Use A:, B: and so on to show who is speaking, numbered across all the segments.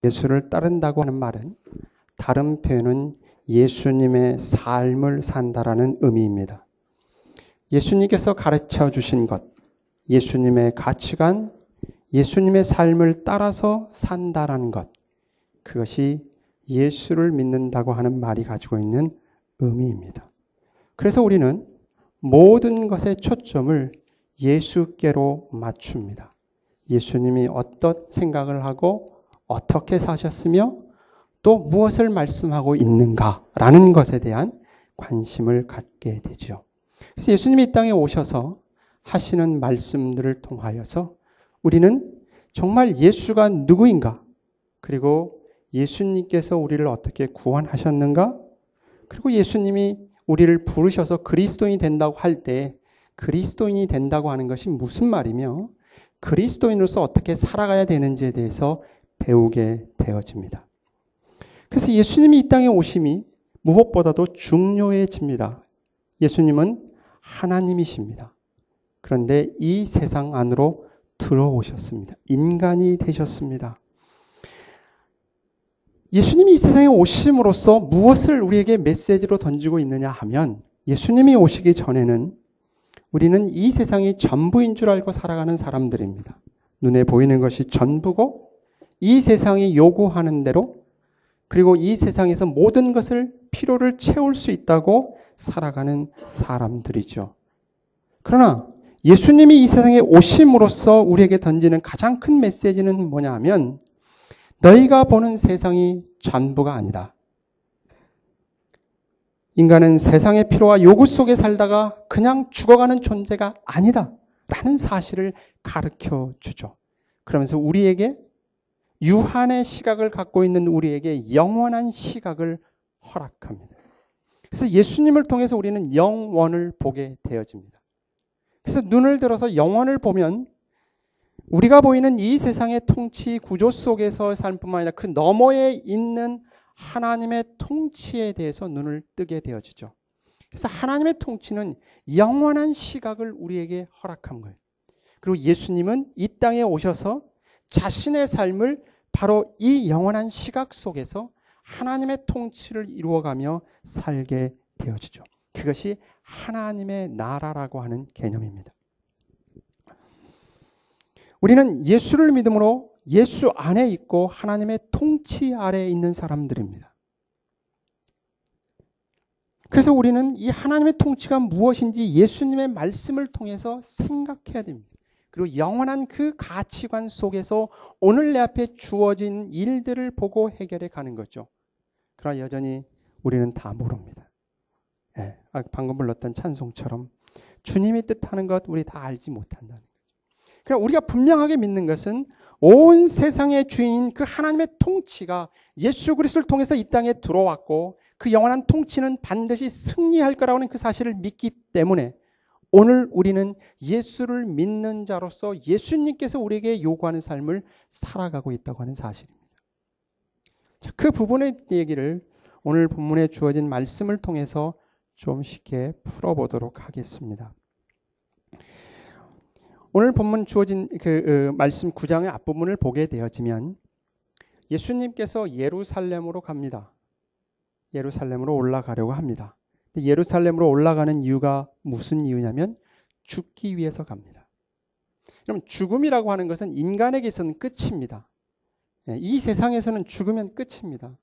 A: 예수를 따른다고 하는 말은 다른 표현은 예수님의 삶을 산다라는 의미입니다. 예수님께서 가르쳐 주신 것, 예수님의 가치관, 예수님의 삶을 따라서 산다라는 것, 그것이 예수를 믿는다고 하는 말이 가지고 있는 의미입니다. 그래서 우리는 모든 것의 초점을 예수께로 맞춥니다. 예수님이 어떤 생각을 하고 어떻게 사셨으며 또 무엇을 말씀하고 있는가라는 것에 대한 관심을 갖게 되죠. 그래서 예수님이 이 땅에 오셔서 하시는 말씀들을 통하여서 우리는 정말 예수가 누구인가, 그리고 예수님께서 우리를 어떻게 구원하셨는가, 그리고 예수님이 우리를 부르셔서 그리스도인이 된다고 할 때 그리스도인이 된다고 하는 것이 무슨 말이며 그리스도인으로서 어떻게 살아가야 되는지에 대해서 배우게 되어집니다. 그래서 예수님이 이 땅에 오심이 무엇보다도 중요해집니다. 예수님은 하나님이십니다. 그런데 이 세상 안으로 들어오셨습니다. 인간이 되셨습니다. 예수님이 이 세상에 오심으로써 무엇을 우리에게 메시지로 던지고 있느냐 하면, 예수님이 오시기 전에는 우리는 이 세상이 전부인 줄 알고 살아가는 사람들입니다. 눈에 보이는 것이 전부고 이 세상이 요구하는 대로, 그리고 이 세상에서 모든 것을 필요를 채울 수 있다고 살아가는 사람들이죠. 그러나 예수님이 이 세상에 오심으로써 우리에게 던지는 가장 큰 메시지는 뭐냐 하면, 너희가 보는 세상이 전부가 아니다. 인간은 세상의 필요와 요구 속에 살다가 그냥 죽어가는 존재가 아니다 라는 사실을 가르쳐 주죠. 그러면서 우리에게, 유한의 시각을 갖고 있는 우리에게 영원한 시각을 허락합니다. 그래서 예수님을 통해서 우리는 영원을 보게 되어집니다. 그래서 눈을 들어서 영원을 보면 우리가 보이는 이 세상의 통치 구조 속에서 살 뿐만 아니라 그 너머에 있는 하나님의 통치에 대해서 눈을 뜨게 되어지죠. 그래서 하나님의 통치는 영원한 시각을 우리에게 허락한 거예요. 그리고 예수님은 이 땅에 오셔서 자신의 삶을 바로 이 영원한 시각 속에서 하나님의 통치를 이루어가며 살게 되어지죠. 그것이 하나님의 나라라고 하는 개념입니다. 우리는 예수를 믿음으로 예수 안에 있고 하나님의 통치 아래에 있는 사람들입니다. 그래서 우리는 이 하나님의 통치가 무엇인지 예수님의 말씀을 통해서 생각해야 됩니다. 그리고 영원한 그 가치관 속에서 오늘 내 앞에 주어진 일들을 보고 해결해 가는 거죠. 그러나 여전히 우리는 다 모릅니다. 네, 방금 불렀던 찬송처럼 주님이 뜻하는 것 우리 다 알지 못한다는 거죠. 그러니까 우리가 분명하게 믿는 것은 온 세상의 주인인 그 하나님의 통치가 예수 그리스도를 통해서 이 땅에 들어왔고 그 영원한 통치는 반드시 승리할 거라고 하는 그 사실을 믿기 때문에 오늘 우리는 예수를 믿는 자로서 예수님께서 우리에게 요구하는 삶을 살아가고 있다고 하는 사실입니다. 자, 그 부분의 얘기를 오늘 본문에 주어진 말씀을 통해서 좀 쉽게 풀어보도록 하겠습니다. 오늘 본문 주어진 말씀 9장의 앞부분을 보게 되어지면 예수님께서 예루살렘으로 갑니다. 예루살렘으로 올라가려고 합니다. 예루살렘으로 올라가는 이유가 무슨 이유냐면 죽기 위해서 갑니다. 그럼 죽음이라고 하는 것은 인간에게서는 끝입니다. 이 세상에서는 죽으면 끝입니다.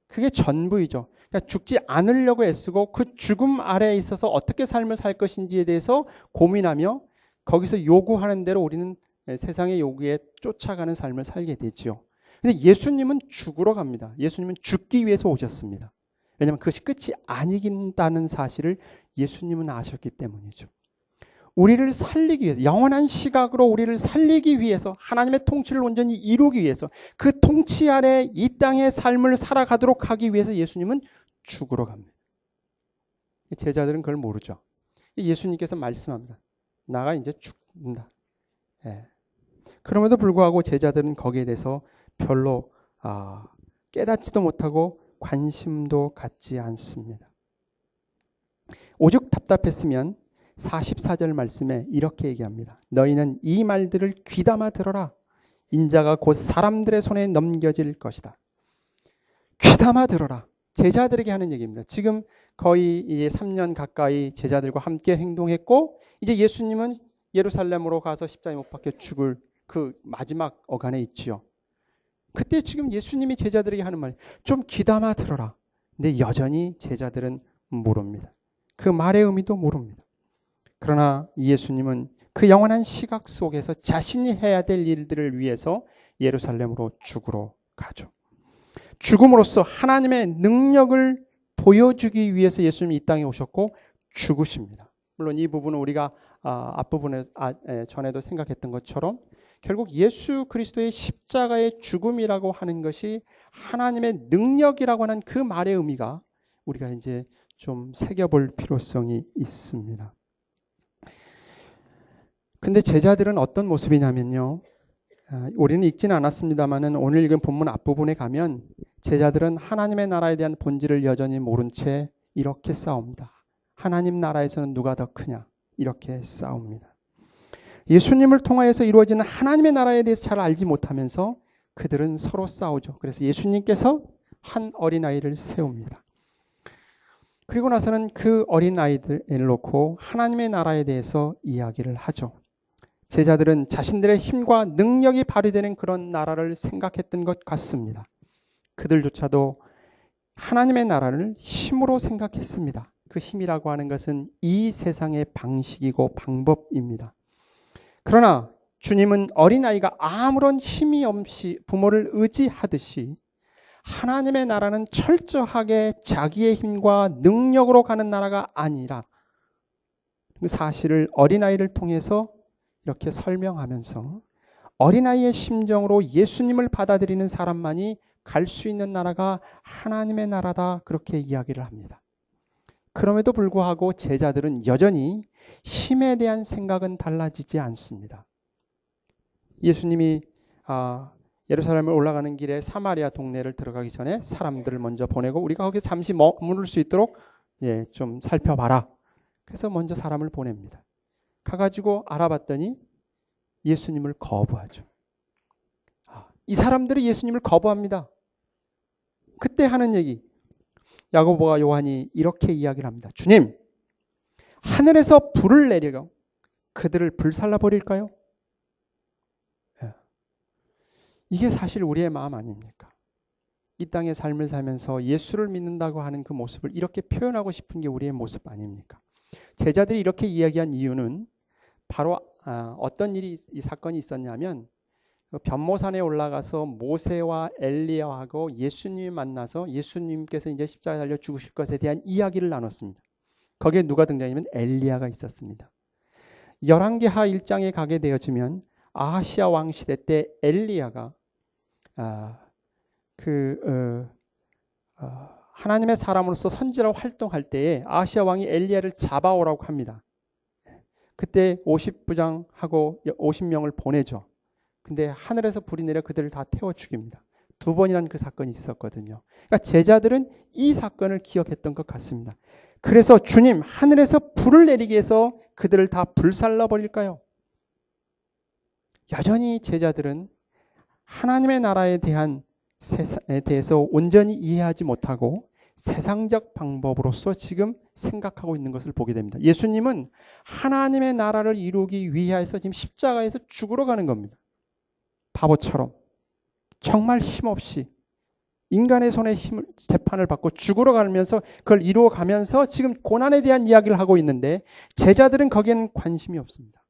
A: 그게 전부이죠. 그러니까 죽지 않으려고 애쓰고 그 죽음 아래에 있어서 어떻게 삶을 살 것인지에 대해서 고민하며 거기서 요구하는 대로 우리는 세상의 요구에 쫓아가는 삶을 살게 되지요. 근데 예수님은 죽으러 갑니다. 예수님은 죽기 위해서 오셨습니다. 왜냐하면 그것이 끝이 아니긴다는 사실을 예수님은 아셨기 때문이죠. 우리를 살리기 위해서, 영원한 시각으로 우리를 살리기 위해서, 하나님의 통치를 온전히 이루기 위해서, 그 통치 아래 이 땅의 삶을 살아가도록 하기 위해서 예수님은 죽으러 갑니다. 제자들은 그걸 모르죠. 예수님께서 말씀합니다. 나가 이제 죽는다. 그럼에도 불구하고 제자들은 거기에 대해서 별로 깨닫지도 못하고 관심도 갖지 않습니다. 오죽 답답했으면 44절 말씀에 이렇게 얘기합니다. 너희는 이 말들을 귀담아 들어라. 인자가 곧 사람들의 손에 넘겨질 것이다. 귀담아 들어라. 제자들에게 하는 얘기입니다. 지금 거의 이제 3년 가까이 제자들과 함께 행동했고 이제 예수님은 예루살렘으로 가서 십자가에 못 박혀 죽을 그 마지막 어간에 있지요. 그때 지금 예수님이 제자들에게 하는 말, 좀 귀담아 들어라. 근데 여전히 제자들은 모릅니다. 그 말의 의미도 모릅니다. 그러나 예수님은 그 영원한 시각 속에서 자신이 해야 될 일들을 위해서 예루살렘으로 죽으러 가죠. 죽음으로써 하나님의 능력을 보여주기 위해서 예수님이 이 땅에 오셨고 죽으십니다. 물론 이 부분은 우리가 앞부분에 전에도 생각했던 것처럼 결국 예수 그리스도의 십자가의 죽음이라고 하는 것이 하나님의 능력이라고 하는 그 말의 의미가 우리가 이제 좀 새겨볼 필요성이 있습니다. 근데 제자들은 어떤 모습이냐면요. 우리는 읽지는 않았습니다만은 오늘 읽은 본문 앞부분에 가면 제자들은 하나님의 나라에 대한 본질을 여전히 모른 채 이렇게 싸웁니다. 하나님 나라에서는 누가 더 크냐? 이렇게 싸웁니다. 예수님을 통하여서 이루어지는 하나님의 나라에 대해서 잘 알지 못하면서 그들은 서로 싸우죠. 그래서 예수님께서 한 어린아이를 세웁니다. 그리고 나서는 그 어린아이들을 놓고 하나님의 나라에 대해서 이야기를 하죠. 제자들은 자신들의 힘과 능력이 발휘되는 그런 나라를 생각했던 것 같습니다. 그들조차도 하나님의 나라를 힘으로 생각했습니다. 그 힘이라고 하는 것은 이 세상의 방식이고 방법입니다. 그러나 주님은 어린아이가 아무런 힘이 없이 부모를 의지하듯이 하나님의 나라는 철저하게 자기의 힘과 능력으로 가는 나라가 아니라 그 사실을 어린아이를 통해서 이렇게 설명하면서 어린아이의 심정으로 예수님을 받아들이는 사람만이 갈 수 있는 나라가 하나님의 나라다 그렇게 이야기를 합니다. 그럼에도 불구하고 제자들은 여전히 힘에 대한 생각은 달라지지 않습니다. 예수님이 예루살렘을 올라가는 길에 사마리아 동네를 들어가기 전에 사람들을 먼저 보내고 우리가 거기에 잠시 머무를 수 있도록 좀 살펴봐라. 그래서 먼저 사람을 보냅니다. 가가지고 알아봤더니 예수님을 거부하죠. 이 사람들이 예수님을 거부합니다. 그때 하는 얘기, 야고보와 요한이 이렇게 이야기를 합니다. 주님, 하늘에서 불을 내려 그들을 불살라 버릴까요? 이게 사실 우리의 마음 아닙니까? 이 땅의 삶을 살면서 예수를 믿는다고 하는 그 모습을 이렇게 표현하고 싶은 게 우리의 모습 아닙니까? 제자들이 이렇게 이야기한 이유는 바로 어떤 일이 이 사건이 있었냐면 변모산에 올라가서 모세와 엘리야하고 예수님이 만나서 예수님께서 이제 십자가에 달려 죽으실 것에 대한 이야기를 나눴습니다. 거기에 누가 등장하냐면 엘리야가 있었습니다. 열왕기하 1장에 가게 되어지면 아하시아 왕 시대 때 엘리야가 하나님의 사람으로서 선지자로 활동할 때에 아하시아 왕이 엘리야를 잡아오라고 합니다. 그때 50부장하고 50명을 보내죠. 근데 하늘에서 불이 내려 그들을 다 태워 죽입니다. 2번이라는 그 사건이 있었거든요. 그러니까 제자들은 이 사건을 기억했던 것 같습니다. 그래서 주님, 하늘에서 불을 내리게 해서 그들을 다 불살라 버릴까요? 여전히 제자들은 하나님의 나라에 대해서 온전히 이해하지 못하고 세상적 방법으로서 지금 생각하고 있는 것을 보게 됩니다. 예수님은 하나님의 나라를 이루기 위해서 지금 십자가에서 죽으러 가는 겁니다. 바보처럼 정말 힘없이 인간의 손에 재판을 받고 죽으러 가면서 그걸 이루어 가면서 지금 고난에 대한 이야기를 하고 있는데 제자들은 거기에는 관심이 없습니다.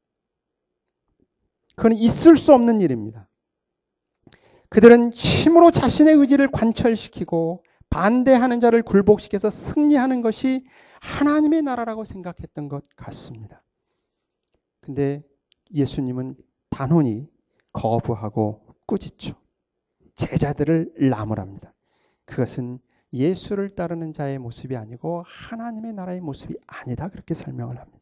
A: 그건 있을 수 없는 일입니다. 그들은 힘으로 자신의 의지를 관철시키고 반대하는 자를 굴복시켜서 승리하는 것이 하나님의 나라라고 생각했던 것 같습니다. 근데 예수님은 단호히 거부하고 꾸짖죠. 제자들을 나무랍니다. 그것은 예수를 따르는 자의 모습이 아니고 하나님의 나라의 모습이 아니다. 그렇게 설명을 합니다.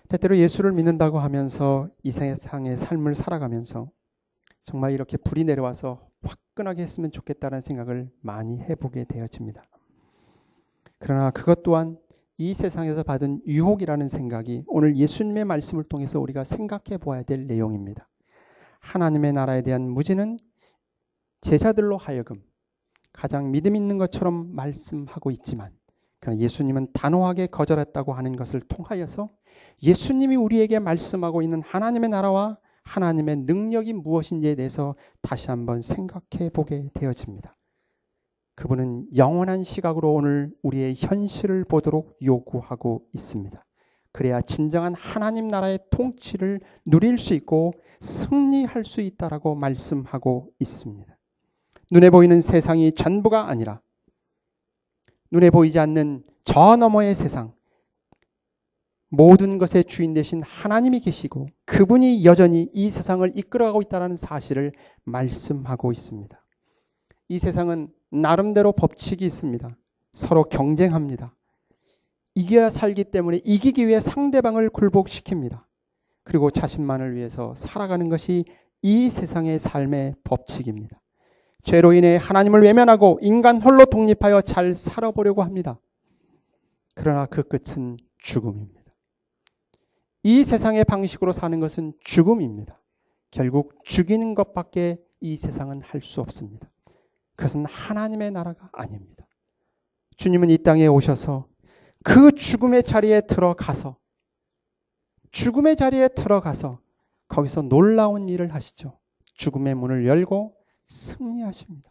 A: 때때로 예수를 믿는다고 하면서 이 세상의 삶을 살아가면서 정말 이렇게 불이 내려와서 화끈하게 했으면 좋겠다는 생각을 많이 해보게 되어집니다. 그러나 그것 또한 이 세상에서 받은 유혹이라는 생각이 오늘 예수님의 말씀을 통해서 우리가 생각해 보아야 될 내용입니다. 하나님의 나라에 대한 무지는 제자들로 하여금 가장 믿음 있는 것처럼 말씀하고 있지만, 그러나 예수님은 단호하게 거절했다고 하는 것을 통하여서 예수님이 우리에게 말씀하고 있는 하나님의 나라와 하나님의 능력이 무엇인지에 대해서 다시 한번 생각해 보게 되어집니다. 그분은 영원한 시각으로 오늘 우리의 현실을 보도록 요구하고 있습니다. 그래야 진정한 하나님 나라의 통치를 누릴 수 있고 승리할 수 있다라고 말씀하고 있습니다. 눈에 보이는 세상이 전부가 아니라 눈에 보이지 않는 저 너머의 세상, 모든 것의 주인 되신 하나님이 계시고 그분이 여전히 이 세상을 이끌어가고 있다는 사실을 말씀하고 있습니다. 이 세상은 나름대로 법칙이 있습니다. 서로 경쟁합니다. 이겨야 살기 때문에 이기기 위해 상대방을 굴복시킵니다. 그리고 자신만을 위해서 살아가는 것이 이 세상의 삶의 법칙입니다. 죄로 인해 하나님을 외면하고 인간 홀로 독립하여 잘 살아보려고 합니다. 그러나 그 끝은 죽음입니다. 이 세상의 방식으로 사는 것은 죽음입니다. 결국 죽이는 것밖에 이 세상은 할 수 없습니다. 그것은 하나님의 나라가 아닙니다. 주님은 이 땅에 오셔서 그 죽음의 자리에 들어가서 거기서 놀라운 일을 하시죠. 죽음의 문을 열고 승리하십니다.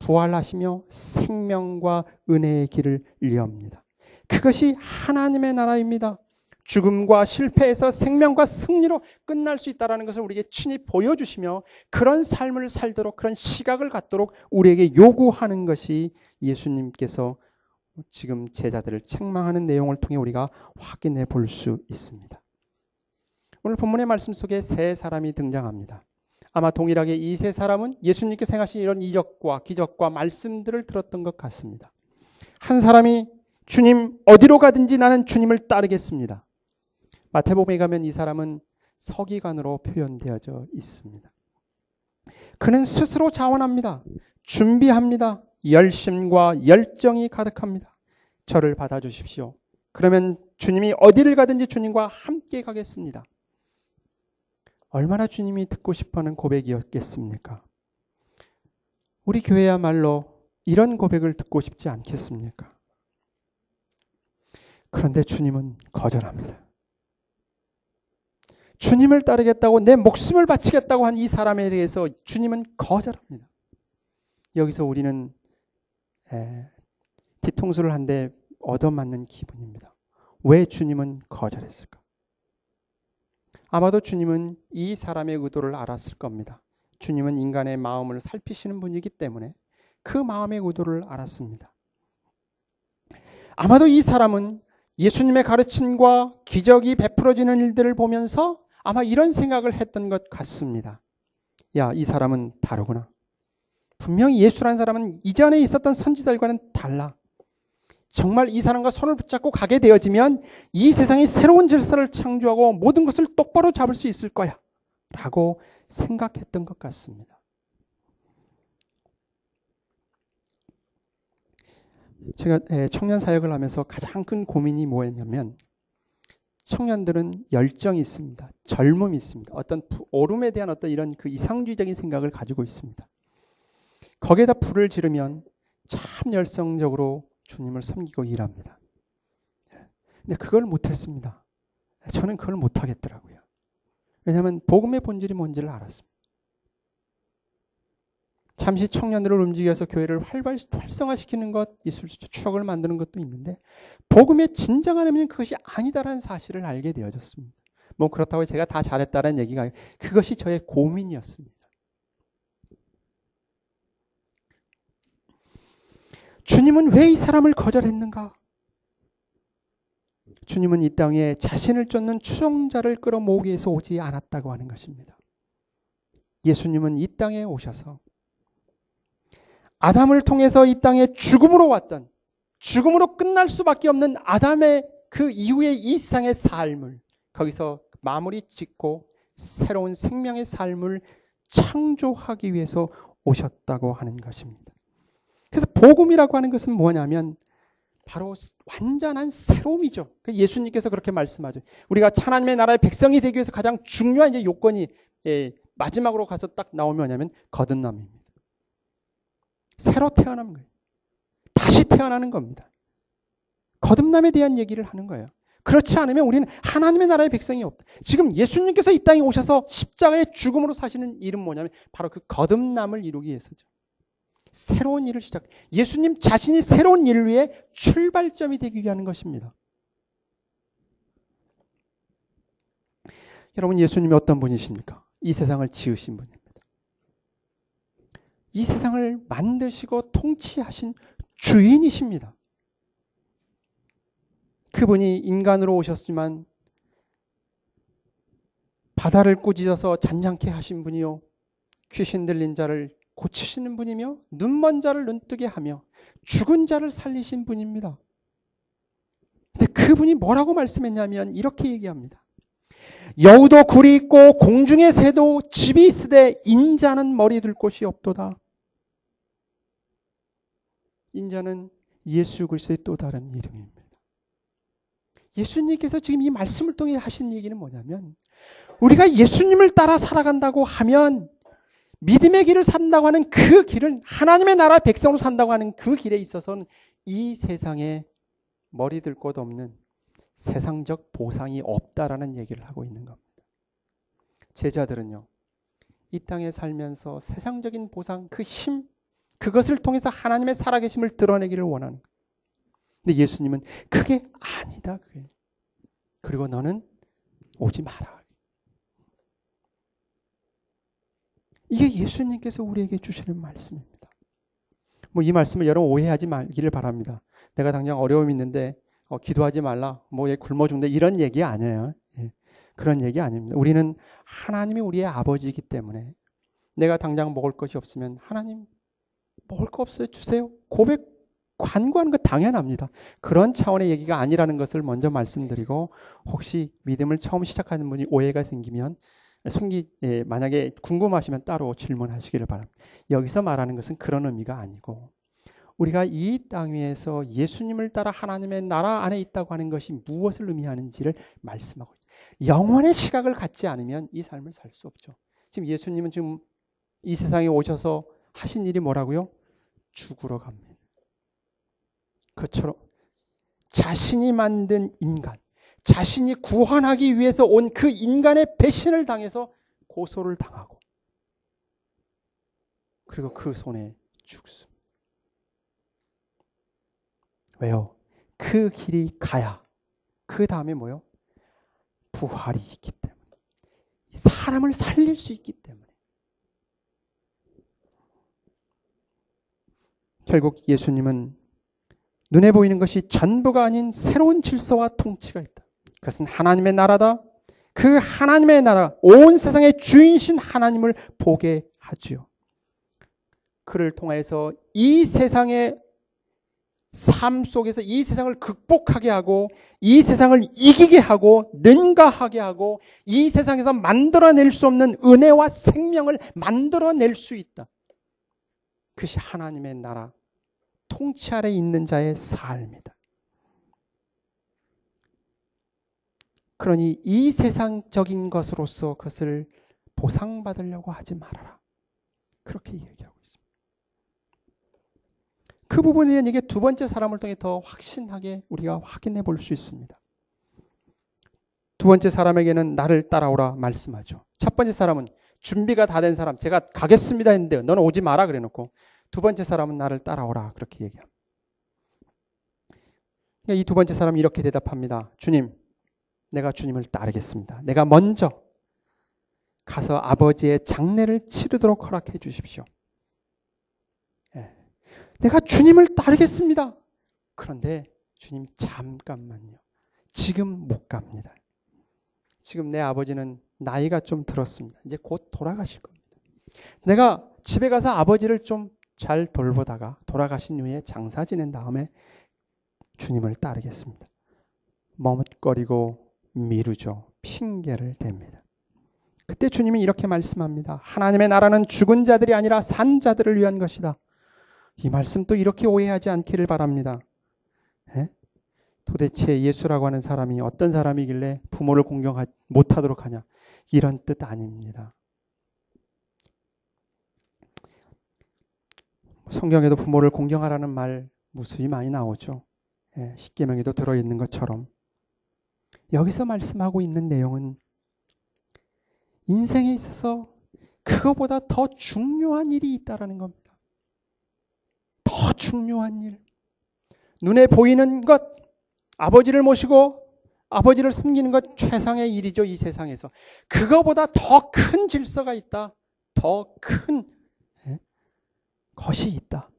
A: 부활하시며 생명과 은혜의 길을 여옵니다. 그것이 하나님의 나라입니다. 죽음과 실패에서 생명과 승리로 끝날 수 있다는 것을 우리에게 친히 보여주시며 그런 삶을 살도록, 그런 시각을 갖도록 우리에게 요구하는 것이 예수님께서 지금 제자들을 책망하는 내용을 통해 우리가 확인해 볼 수 있습니다. 오늘 본문의 말씀 속에 세 사람이 등장합니다. 아마 동일하게 이 세 사람은 예수님께서 행하신 이런 이적과 기적과 말씀들을 들었던 것 같습니다. 한 사람이 주님 어디로 가든지 나는 주님을 따르겠습니다. 마태복음에 가면 이 사람은 서기관으로 표현되어져 있습니다. 그는 스스로 자원합니다. 준비합니다. 열심과 열정이 가득합니다. 저를 받아주십시오. 그러면 주님이 어디를 가든지 주님과 함께 가겠습니다. 얼마나 주님이 듣고 싶어하는 고백이었겠습니까? 우리 교회야말로 이런 고백을 듣고 싶지 않겠습니까? 그런데 주님은 거절합니다. 주님을 따르겠다고 내 목숨을 바치겠다고 한 이 사람에 대해서 주님은 거절합니다. 여기서 우리는 뒤통수를 한 대 얻어맞는 기분입니다. 왜 주님은 거절했을까? 아마도 주님은 이 사람의 의도를 알았을 겁니다. 주님은 인간의 마음을 살피시는 분이기 때문에 그 마음의 의도를 알았습니다. 아마도 이 사람은 예수님의 가르침과 기적이 베풀어지는 일들을 보면서 아마 이런 생각을 했던 것 같습니다. 야, 이 사람은 다르구나. 분명히 예수라는 사람은 이전에 있었던 선지자들과는 달라. 정말 이 사람과 손을 붙잡고 가게 되어지면 이 세상이 새로운 질서를 창조하고 모든 것을 똑바로 잡을 수 있을 거야 라고 생각했던 것 같습니다. 제가 청년 사역을 하면서 가장 큰 고민이 뭐였냐면, 청년들은 열정이 있습니다. 젊음이 있습니다. 어떤 오름에 대한 어떤 이런 그 이상주의적인 생각을 가지고 있습니다. 거기에다 불을 지르면 참 열성적으로 주님을 섬기고 일합니다. 근데 그걸 못했습니다. 저는 그걸 못하겠더라고요. 왜냐하면 복음의 본질이 뭔지를 알았습니다. 잠시 청년들을 움직여서 교회를 활성화시키는 것, 있을 수 있죠. 추억을 만드는 것도 있는데 복음의 진정한 의미는 그것이 아니다라는 사실을 알게 되어졌습니다. 뭐 그렇다고 제가 다 잘했다는 얘기가 아니라 그것이 저의 고민이었습니다. 주님은 왜 이 사람을 거절했는가? 주님은 이 땅에 자신을 쫓는 추종자를 끌어모으기 위해서 오지 않았다고 하는 것입니다. 예수님은 이 땅에 오셔서 아담을 통해서 이 땅에 죽음으로 왔던, 죽음으로 끝날 수밖에 없는 아담의 그 이후의 이 세상의 삶을 거기서 마무리 짓고 새로운 생명의 삶을 창조하기 위해서 오셨다고 하는 것입니다. 그래서 복음이라고 하는 것은 뭐냐면 바로 완전한 새로움이죠. 예수님께서 그렇게 말씀하죠. 우리가 하나님의 나라의 백성이 되기 위해서 가장 중요한 이제 요건이 마지막으로 가서 딱 나오면 뭐냐면 거듭남입니다. 새로 태어나는 거예요. 다시 태어나는 겁니다. 거듭남에 대한 얘기를 하는 거예요. 그렇지 않으면 우리는 하나님의 나라의 백성이 없다. 지금 예수님께서 이 땅에 오셔서 십자가의 죽음으로 사시는 일은 뭐냐면 바로 그 거듭남을 이루기 위해서죠. 새로운 일을 시작. 예수님 자신이 새로운 인류의 출발점이 되기 위한 것입니다. 여러분, 예수님이 어떤 분이십니까? 이 세상을 지으신 분입니다. 이 세상을 만드시고 통치하신 주인이십니다. 그분이 인간으로 오셨지만 바다를 꾸짖어서 잠잠케 하신 분이요, 귀신 들린 자를 고치시는 분이며 눈먼 자를 눈뜨게 하며 죽은 자를 살리신 분입니다. 근데 그분이 뭐라고 말씀했냐면 이렇게 얘기합니다. 여우도 굴이 있고 공중의 새도 집이 있으되 인자는 머리 둘 곳이 없도다. 인자는 예수 그리스도의 또 다른 이름입니다. 예수님께서 지금 이 말씀을 통해 하신 얘기는 뭐냐면 우리가 예수님을 따라 살아간다고 하면 믿음의 길을 산다고 하는 그 길은 하나님의 나라 백성으로 산다고 하는 그 길에 있어서는 이 세상에 머리 들 곳 없는 세상적 보상이 없다라는 얘기를 하고 있는 겁니다. 제자들은요, 이 땅에 살면서 세상적인 보상, 그 힘, 그것을 통해서 하나님의 살아계심을 드러내기를 원하는 거예요. 근데 예수님은 그게 아니다. 그게. 그리고 너는 오지 마라. 이게 예수님께서 우리에게 주시는 말씀입니다. 뭐 이 말씀을 여러분 오해하지 말기를 바랍니다. 내가 당장 어려움이 있는데 기도하지 말라, 뭐 굶어 죽는다, 이런 얘기 아니에요. 그런 얘기 아닙니다. 우리는 하나님이 우리의 아버지이기 때문에 내가 당장 먹을 것이 없으면 하나님 먹을 거 없어요, 주세요. 고백 간구하는 거 당연합니다. 그런 차원의 얘기가 아니라는 것을 먼저 말씀드리고, 혹시 믿음을 처음 시작하는 분이 오해가 생기면 만약에 궁금하시면 따로 질문하시기를 바랍니다. 여기서 말하는 것은 그런 의미가 아니고, 우리가 이 땅 위에서 예수님을 따라 하나님의 나라 안에 있다고 하는 것이 무엇을 의미하는지를 말씀하고 있어요. 영원의 시각을 갖지 않으면 이 삶을 살 수 없죠. 지금 예수님은 지금 이 세상에 오셔서 하신 일이 뭐라고요? 죽으러 갑니다. 그처럼 자신이 만든 인간, 자신이 구원하기 위해서 온 그 인간의 배신을 당해서 고소를 당하고, 그리고 그 손에 죽습니다. 왜요? 그 길이 가야 그 다음에 뭐요? 부활이 있기 때문에, 사람을 살릴 수 있기 때문에. 결국 예수님은 눈에 보이는 것이 전부가 아닌 새로운 질서와 통치가 있다. 그것은 하나님의 나라다. 그 하나님의 나라, 온 세상의 주인이신 하나님을 보게 하지요. 그를 통해서 이 세상의 삶 속에서 이 세상을 극복하게 하고, 이 세상을 이기게 하고, 능가하게 하고, 이 세상에서 만들어낼 수 없는 은혜와 생명을 만들어낼 수 있다. 그것이 하나님의 나라, 통치 아래 있는 자의 삶이다. 그러니 이 세상적인 것으로서 그것을 보상받으려고 하지 말아라. 그렇게 얘기하고 있습니다. 그 부분에 대한 얘기 두 번째 사람을 통해 더 확신하게 우리가 확인해 볼 수 있습니다. 두 번째 사람에게는 나를 따라오라 말씀하죠. 첫 번째 사람은 준비가 다 된 사람, 제가 가겠습니다 했는데 너는 오지 마라 그래 놓고, 두 번째 사람은 나를 따라오라 그렇게 얘기합니다. 이 두 번째 사람이 이렇게 대답합니다. 주님, 내가 주님을 따르겠습니다. 내가 먼저 가서 아버지의 장례를 치르도록 허락해 주십시오. 내가 주님을 따르겠습니다. 그런데 주님 잠깐만요. 지금 못 갑니다. 지금 내 아버지는 나이가 좀 들었습니다. 이제 곧 돌아가실 겁니다. 내가 집에 가서 아버지를 좀 잘 돌보다가 돌아가신 후에 장사 지낸 다음에 주님을 따르겠습니다. 머뭇거리고 미루죠. 핑계를 댑니다. 그때 주님이 이렇게 말씀합니다. 하나님의 나라는 죽은 자들이 아니라 산 자들을 위한 것이다. 이 말씀 또 이렇게 오해하지 않기를 바랍니다. 예? 도대체 예수라고 하는 사람이 어떤 사람이길래 부모를 공경 못하도록 하냐, 이런 뜻 아닙니다. 성경에도 부모를 공경하라는 말 무수히 많이 나오죠. 예, 십계명에도 들어있는 것처럼. 여기서 말씀하고 있는 내용은 인생에 있어서 그거보다 더 중요한 일이 있다라는 겁니다. 더 중요한 일. 눈에 보이는 것, 아버지를 모시고 아버지를 섬기는 것 최상의 일이죠, 이 세상에서. 그거보다 더 큰 질서가 있다. 더 큰 것이 있다.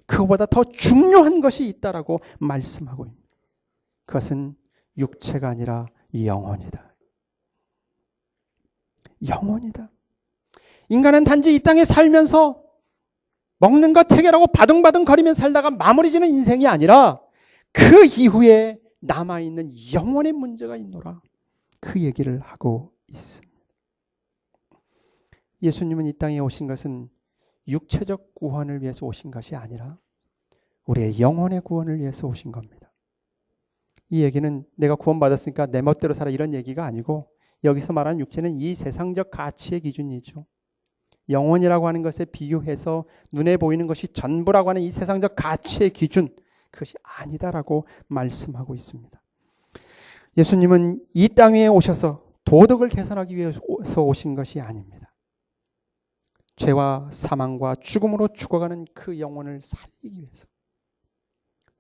A: 그거보다 더 중요한 것이 있다라고 말씀하고 있습니다. 그것은 육체가 아니라 영혼이다. 영혼이다. 인간은 단지 이 땅에 살면서 먹는 것 해결하고 바둥바둥 거리며 살다가 마무리 지는 인생이 아니라 그 이후에 남아있는 영혼의 문제가 있노라. 그 얘기를 하고 있습니다. 예수님은 이 땅에 오신 것은 육체적 구원을 위해서 오신 것이 아니라 우리의 영혼의 구원을 위해서 오신 겁니다. 이 얘기는 내가 구원받았으니까 내 멋대로 살아 이런 얘기가 아니고, 여기서 말하는 육체는 이 세상적 가치의 기준이죠. 영혼이라고 하는 것에 비유해서 눈에 보이는 것이 전부라고 하는 이 세상적 가치의 기준, 그것이 아니다라고 말씀하고 있습니다. 예수님은 이 땅에 오셔서 도덕을 개선하기 위해서 오신 것이 아닙니다. 죄와 사망과 죽음으로 죽어가는 그 영혼을 살리기 위해서,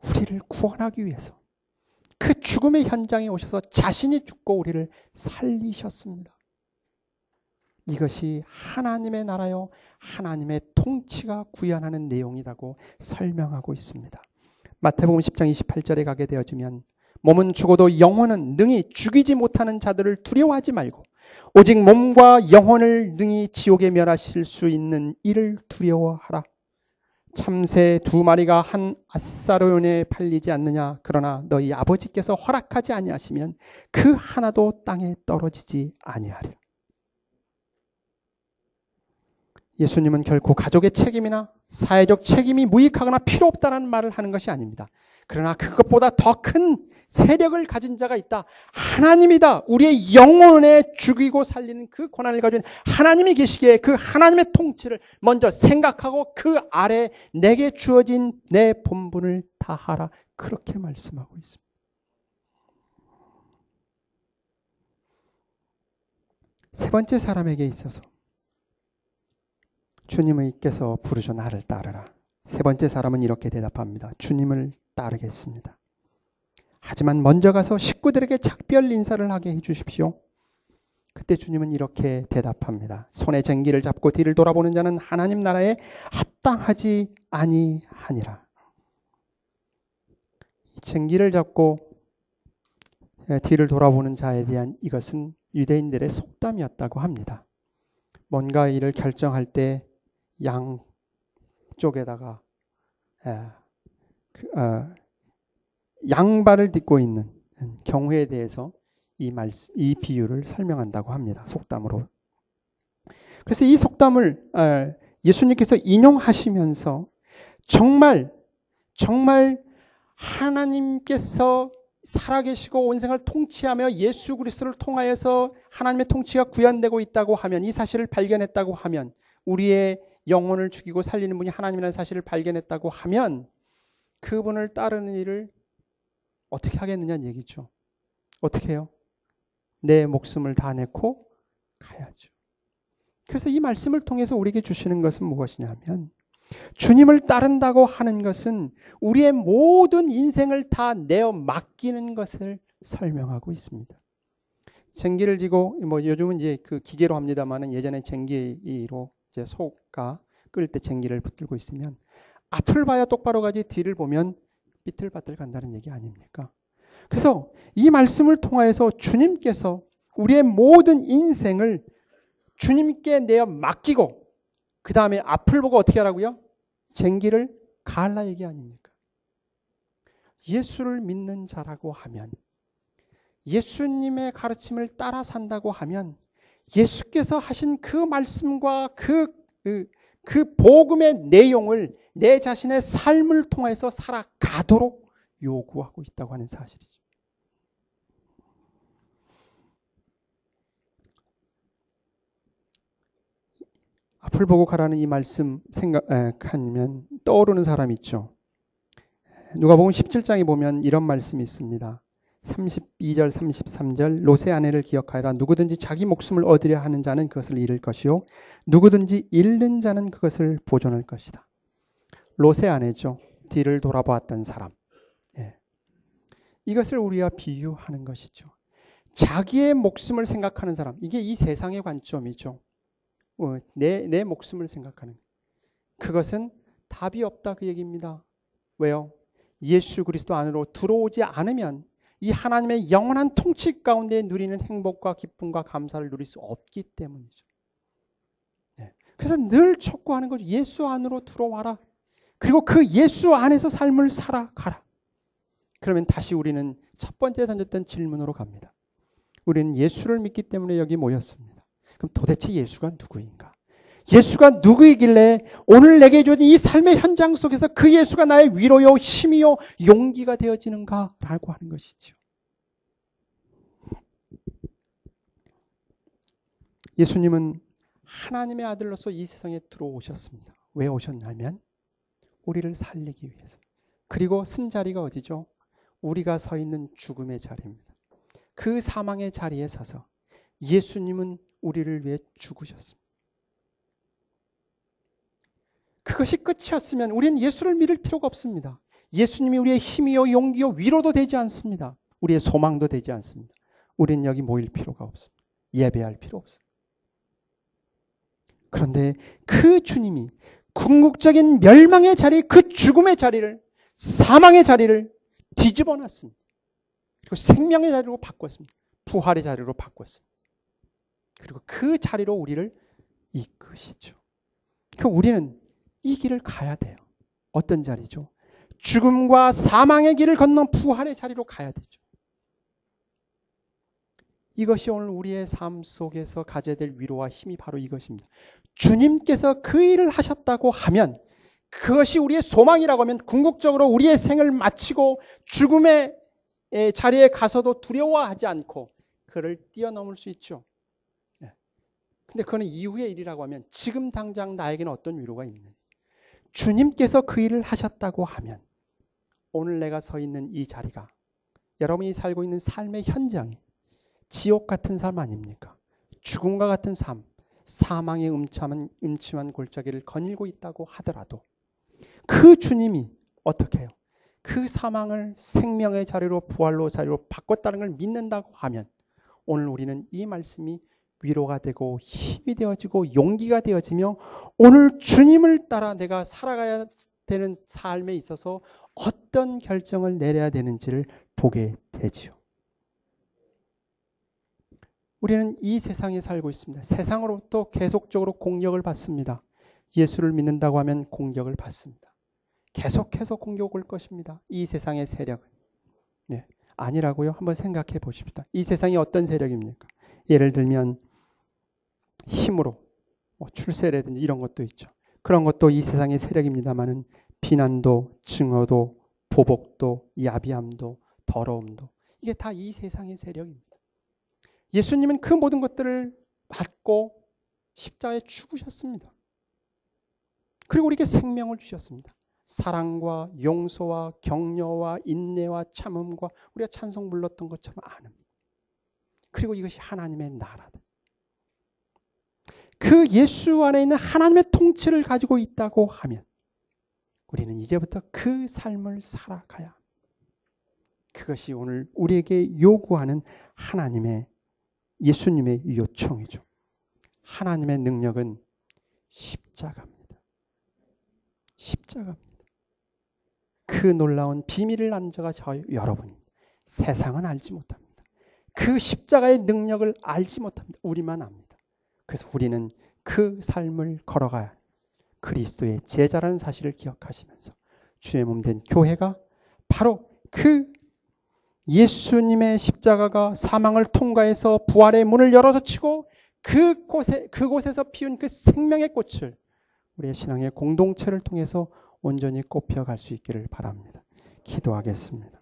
A: 우리를 구원하기 위해서 그 죽음의 현장에 오셔서 자신이 죽고 우리를 살리셨습니다. 이것이 하나님의 나라요, 하나님의 통치가 구현하는 내용이라고 설명하고 있습니다. 마태복음 10장 28절에 가게 되어지면, 몸은 죽어도 영혼은 능히 죽이지 못하는 자들을 두려워하지 말고 오직 몸과 영혼을 능히 지옥에 멸하실 수 있는 이를 두려워하라. 참새 2마리가 한 앗사로온에 팔리지 않느냐. 그러나 너희 아버지께서 허락하지 아니하시면 그 하나도 땅에 떨어지지 아니하리라. 예수님은 결코 가족의 책임이나 사회적 책임이 무익하거나 필요 없다는 말을 하는 것이 아닙니다. 그러나 그것보다 더 큰 세력을 가진 자가 있다. 하나님이다. 우리의 영혼에 죽이고 살리는 그 권한을 가진 하나님이 계시기에 그 하나님의 통치를 먼저 생각하고 그 아래 내게 주어진 내 본분을 다하라. 그렇게 말씀하고 있습니다. 세 번째 사람에게 있어서 주님께서 부르셔 나를 따르라. 세 번째 사람은 이렇게 대답합니다. 주님을 따르겠습니다. 하지만 먼저 가서 식구들에게 작별 인사를 하게 해주십시오. 그때 주님은 이렇게 대답합니다. 손에 쟁기를 잡고 뒤를 돌아보는 자는 하나님 나라에 합당하지 아니하니라. 쟁기를 잡고 뒤를 돌아보는 자에 대한 이것은 유대인들의 속담이었다고 합니다. 뭔가 일을 결정할 때 양쪽에다가 양발을 딛고 있는 경우에 대해서 이 비유를 설명한다고 합니다. 속담으로. 그래서 이 속담을 예수님께서 인용하시면서 정말 하나님께서 살아계시고 온 생을 통치하며 예수 그리스도를 통하여서 하나님의 통치가 구현되고 있다고 하면, 이 사실을 발견했다고 하면, 우리의 영혼을 죽이고 살리는 분이 하나님이라는 사실을 발견했다고 하면 그분을 따르는 일을 어떻게 하겠느냐는 얘기죠. 어떻게 해요? 내 목숨을 다 내고 가야죠. 그래서 이 말씀을 통해서 우리에게 주시는 것은 무엇이냐면, 주님을 따른다고 하는 것은 우리의 모든 인생을 다 내어 맡기는 것을 설명하고 있습니다. 쟁기를 지고, 요즘은 이제 그 기계로 합니다만은 예전에 쟁기로 이제 소가 끓일 때 쟁기를 붙들고 있으면 앞을 봐야 똑바로 가지 뒤를 보면 삐뚤바뚤 간다는 얘기 아닙니까? 그래서 이 말씀을 통하여서 주님께서 우리의 모든 인생을 주님께 내어 맡기고 그 다음에 앞을 보고 어떻게 하라고요? 쟁기를 갈라 얘기 아닙니까? 예수를 믿는 자라고 하면, 예수님의 가르침을 따라 산다고 하면 예수께서 하신 그 말씀과 그 복음의 내용을 내 자신의 삶을 통해서 살아가도록 요구하고 있다고 하는 사실이죠. 앞을 보고 가라는 이 말씀 생각하면 떠오르는 사람이 있죠. 누가복음 17장에 보면 이런 말씀이 있습니다. 32절 33절 롯의 아내를 기억하여라. 누구든지 자기 목숨을 얻으려 하는 자는 그것을 잃을 것이요 누구든지 잃는 자는 그것을 보존할 것이다. 롯의 아내죠. 뒤를 돌아보았던 사람. 예. 이것을 우리와 비유하는 것이죠. 자기의 목숨을 생각하는 사람. 이게 이 세상의 관점이죠. 내 목숨을 생각하는. 그것은 답이 없다 그 얘기입니다. 왜요? 예수 그리스도 안으로 들어오지 않으면 이 하나님의 영원한 통치 가운데 누리는 행복과 기쁨과 감사를 누릴 수 없기 때문이죠. 네. 그래서 늘 촉구하는 거죠. 예수 안으로 들어와라. 그리고 그 예수 안에서 삶을 살아가라. 그러면 다시 우리는 첫 번째 던졌던 질문으로 갑니다. 우리는 예수를 믿기 때문에 여기 모였습니다. 그럼 도대체 예수가 누구인가? 예수가 누구이길래 오늘 내게 주어진 이 삶의 현장 속에서 그 예수가 나의 위로요, 힘이요, 용기가 되어지는가라고 하는 것이죠. 예수님은 하나님의 아들로서 이 세상에 들어오셨습니다. 왜 오셨냐면 우리를 살리기 위해서. 그리고 쓴 자리가 어디죠? 우리가 서 있는 죽음의 자리입니다. 그 사망의 자리에 서서 예수님은 우리를 위해 죽으셨습니다. 그것이 끝이었으면 우리는 예수를 믿을 필요가 없습니다. 예수님이 우리의 힘이요, 용기요, 위로도 되지 않습니다. 우리의 소망도 되지 않습니다. 우리는 여기 모일 필요가 없습니다. 예배할 필요 없습니다. 그런데 그 주님이 궁극적인 멸망의 자리, 그 죽음의 자리를, 사망의 자리를 뒤집어 놨습니다. 그리고 생명의 자리로 바꿨습니다. 부활의 자리로 바꿨습니다. 그리고 그 자리로 우리를 이끄시죠. 그 우리는 이 길을 가야 돼요. 어떤 자리죠? 죽음과 사망의 길을 건너 부활의 자리로 가야 되죠. 이것이 오늘 우리의 삶 속에서 가져야 될 위로와 힘이 바로 이것입니다. 주님께서 그 일을 하셨다고 하면 그것이 우리의 소망이라고 하면 궁극적으로 우리의 생을 마치고 죽음의 자리에 가서도 두려워하지 않고 그를 뛰어넘을 수 있죠. 근데 그거는 이후의 일이라고 하면 지금 당장 나에게는 어떤 위로가 있는지. 주님께서 그 일을 하셨다고 하면 오늘 내가 서 있는 이 자리가 여러분이 살고 있는 삶의 현장이 지옥 같은 삶 아닙니까? 죽음과 같은 삶, 사망의 음침한 골짜기를 거닐고 있다고 하더라도 그 주님이 어떻게 해요? 그 사망을 생명의 자리로 부활로 자리로 바꿨다는 걸 믿는다고 하면 오늘 우리는 이 말씀이 위로가 되고 힘이 되어지고 용기가 되어지며 오늘 주님을 따라 내가 살아가야 되는 삶에 있어서 어떤 결정을 내려야 되는지를 보게 되지요. 우리는 이 세상에 살고 있습니다. 세상으로부터 계속적으로 공격을 받습니다. 예수를 믿는다고 하면 공격을 받습니다. 계속해서 공격 올 것입니다. 이 세상의 세력은. 네, 아니라고요? 한번 생각해 보십시다. 이 세상이 어떤 세력입니까? 예를 들면 힘으로 출세라든지 이런 것도 있죠. 그런 것도 이 세상의 세력입니다마는 비난도, 증오도, 보복도, 야비함도, 더러움도 이게 다 이 세상의 세력입니다. 예수님은 그 모든 것들을 받고 십자가에 죽으셨습니다. 그리고 우리에게 생명을 주셨습니다. 사랑과 용서와 격려와 인내와 참음과 우리가 찬송 불렀던 것처럼 아는. 그리고 이것이 하나님의 나라다. 그 예수 안에 있는 하나님의 통치를 가지고 있다고 하면 우리는 이제부터 그 삶을 살아가야 합니다. 그것이 오늘 우리에게 요구하는 하나님의 예수님의 요청이죠. 하나님의 능력은 십자가입니다. 십자가입니다. 그 놀라운 비밀을 아는 자가 저 여러분. 세상은 알지 못합니다. 그 십자가의 능력을 알지 못합니다. 우리만 압니다. 그래서 우리는 그 삶을 걸어가야 그리스도의 제자라는 사실을 기억하시면서 주의 몸 된 교회가 바로 그 예수님의 십자가가 사망을 통과해서 부활의 문을 열어서 치고 그곳에서 피운 그 생명의 꽃을 우리의 신앙의 공동체를 통해서 온전히 꽃피어갈 수 있기를 바랍니다. 기도하겠습니다.